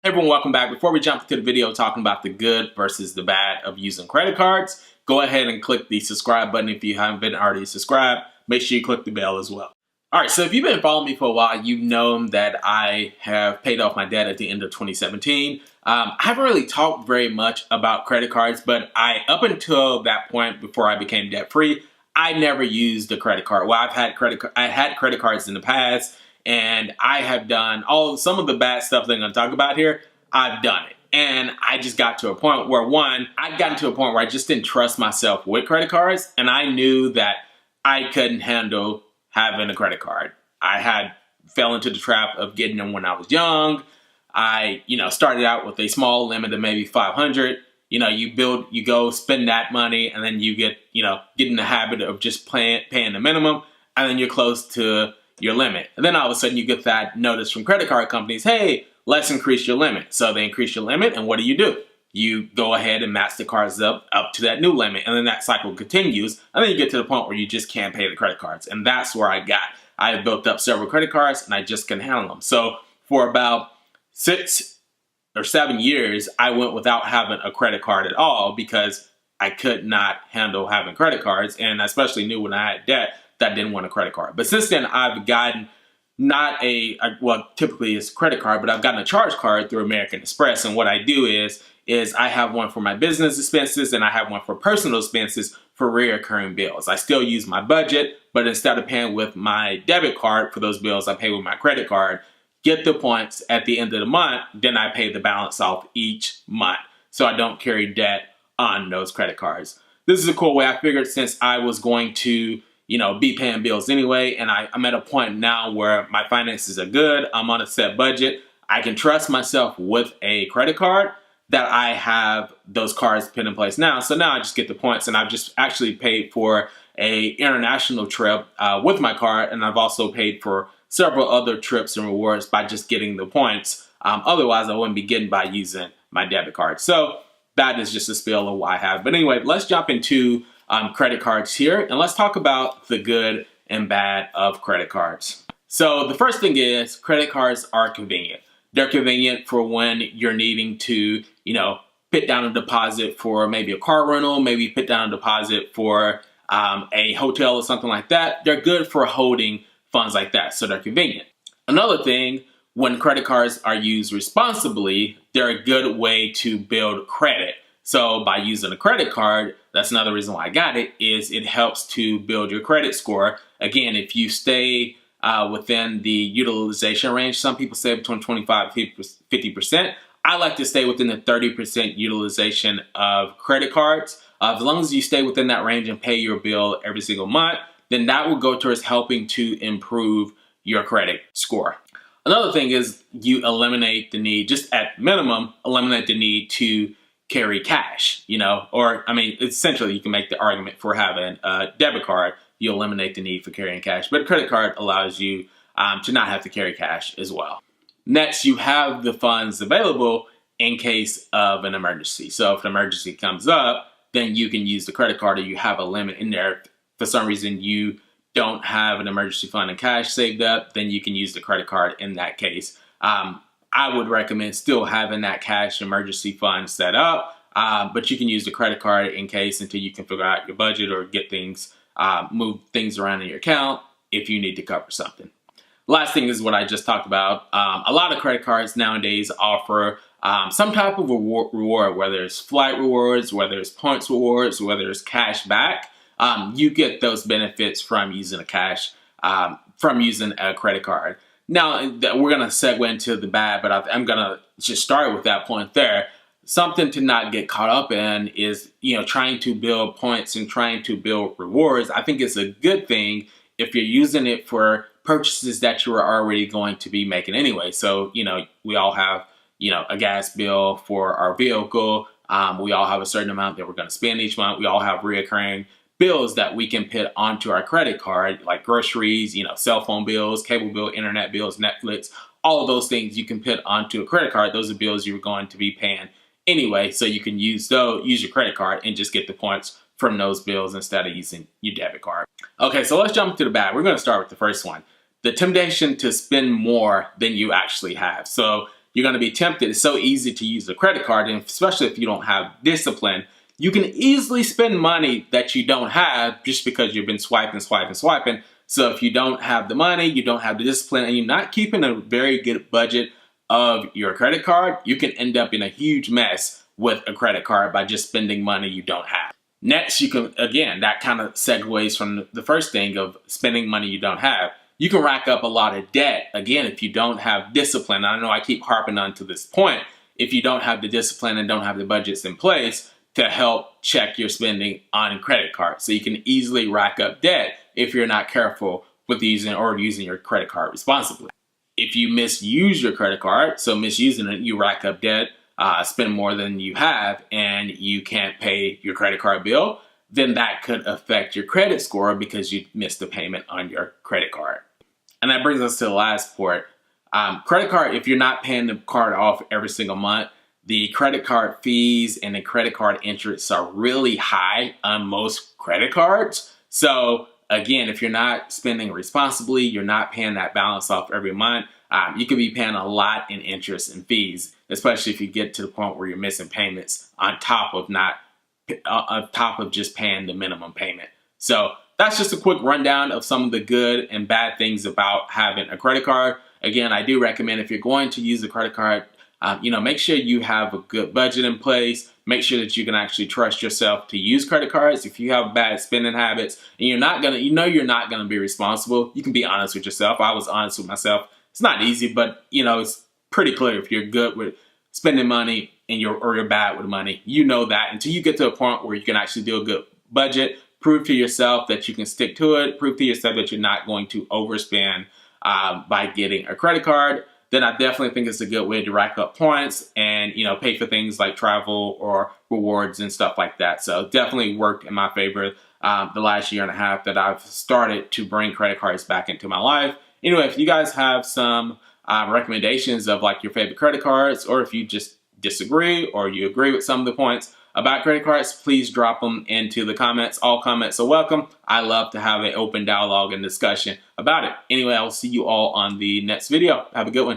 Hey everyone, welcome back. Before we jump into the video talking about the good versus the bad of using credit cards, go ahead and click the subscribe button if you haven't been already subscribed. Make sure you click the bell as well. Alright, so if you've been following me for a while, you've known that I have paid off my debt at the end of 2017. I haven't really talked very much about credit cards, but up until that point, before I became debt-free, I never used a credit card. Well, I had credit cards in the past, and I have done some of the bad stuff that I'm going to talk about here. I've done it. And I just got to a point where, I'd gotten to a point where I just didn't trust myself with credit cards. And I knew that I couldn't handle having a credit card. I fell into the trap of getting them when I was young. I, started out with a small limit of maybe 500. You go spend that money, and then you get in the habit of just paying the minimum, and then you're close to your limit. And then all of a sudden you get that notice from credit card companies, hey, let's increase your limit. So they increase your limit, and what do? You go ahead and match the cards up to that new limit, and then that cycle continues, and then you get to the point where you just can't pay the credit cards. And that's where I got. I have built up several credit cards, and I just couldn't handle them. So for about 6 or 7 years, I went without having a credit card at all because I could not handle having credit cards, and I especially knew when I had debt that I didn't want a credit card. But since then, I've gotten well, typically it's a credit card, but I've gotten a charge card through American Express. And what I do is I have one for my business expenses, and I have one for personal expenses for recurring bills. I still use my budget, but instead of paying with my debit card for those bills, I pay with my credit card, get the points at the end of the month, then I pay the balance off each month. So I don't carry debt on those credit cards. This is a cool way. I figured since I was going to be paying bills anyway, and I'm at a point now where my finances are good, I'm on a set budget, I can trust myself with a credit card, that I have those cards put in place now. So now I just get the points, and I've just actually paid for a international trip with my card, and I've also paid for several other trips and rewards by just getting the points. Otherwise, I wouldn't be getting by using my debit card. So that is just a spiel of what I have. But anyway, let's jump into credit cards here, and let's talk about the good and bad of credit cards. So the first thing is credit cards are convenient. They're convenient for when you're needing to, put down a deposit for maybe a car rental, maybe put down a deposit for a hotel or something like that. They're good for holding funds like that, so they're convenient. Another thing, when credit cards are used responsibly, they're a good way to build credit. So by using a credit card, that's another reason why I got it, is it helps to build your credit score. Again, if you stay within the utilization range, some people say between 25 and 50%. I like to stay within the 30% utilization of credit cards. As long as you stay within that range and pay your bill every single month, then that will go towards helping to improve your credit score. Another thing is you eliminate the need, just at minimum, eliminate the need to carry cash, essentially you can make the argument for having a debit card, you eliminate the need for carrying cash, but a credit card allows you to not have to carry cash as well. Next, you have the funds available in case of an emergency. So if an emergency comes up, then you can use the credit card, or you have a limit in there. If for some reason you don't have an emergency fund and cash saved up, then you can use the credit card in that case. I would recommend still having that cash emergency fund set up, but you can use the credit card in case until you can figure out your budget or get things, move things around in your account if you need to cover something. Last thing is what I just talked about. A lot of credit cards nowadays offer some type of reward, whether it's flight rewards, whether it's points rewards, whether it's cash back. You get those benefits from using a credit card. Now, we're going to segue into the bad, but I'm going to just start with that point there. Something to not get caught up in is, trying to build points and trying to build rewards. I think it's a good thing if you're using it for purchases that you are already going to be making anyway. So, we all have, a gas bill for our vehicle. We all have a certain amount that we're going to spend each month. We all have reoccurring bills that we can put onto our credit card, like groceries, cell phone bills, cable bill, internet bills, Netflix, all of those things you can put onto a credit card. Those are bills you're going to be paying anyway, so you can use your credit card and just get the points from those bills instead of using your debit card. Okay, so let's jump to the bad. We're going to start with the first one. The temptation to spend more than you actually have. So you're going to be tempted. It's so easy to use a credit card, and especially if you don't have discipline, you can easily spend money that you don't have just because you've been swiping. So if you don't have the money, you don't have the discipline, and you're not keeping a very good budget of your credit card, you can end up in a huge mess with a credit card by just spending money you don't have. Next, you can, again, that kind of segues from the first thing of spending money you don't have. You can rack up a lot of debt, again, if you don't have discipline. I know I keep harping on to this point. If you don't have the discipline and don't have the budgets in place to help check your spending on credit cards. So you can easily rack up debt if you're not careful with using your credit card responsibly. If you misuse your credit card, so misusing it, you rack up debt, spend more than you have, and you can't pay your credit card bill, then that could affect your credit score because you missed the payment on your credit card. And that brings us to the last part. Credit card, if you're not paying the card off every single month, the credit card fees and the credit card interests are really high on most credit cards. So again, if you're not spending responsibly, you're not paying that balance off every month, you could be paying a lot in interest and fees, especially if you get to the point where you're missing payments on top of just paying the minimum payment. So that's just a quick rundown of some of the good and bad things about having a credit card. Again, I do recommend if you're going to use a credit card, make sure you have a good budget in place. Make sure that you can actually trust yourself to use credit cards. If you have bad spending habits and you're not gonna be responsible, you can be honest with yourself. I was honest with myself. It's not easy, but it's pretty clear if you're good with spending money and you're bad with money. You know that until you get to a point where you can actually do a good budget, prove to yourself that you can stick to it, prove to yourself that you're not going to overspend by getting a credit card, then I definitely think it's a good way to rack up points and pay for things like travel or rewards and stuff like that. So definitely worked in my favor the last year and a half that I've started to bring credit cards back into my life. Anyway, if you guys have some recommendations of like your favorite credit cards, or if you just disagree or you agree with some of the points about credit cards, please drop them into the comments. All comments are welcome. I love to have an open dialogue and discussion about it. Anyway, I will see you all on the next video. Have a good one.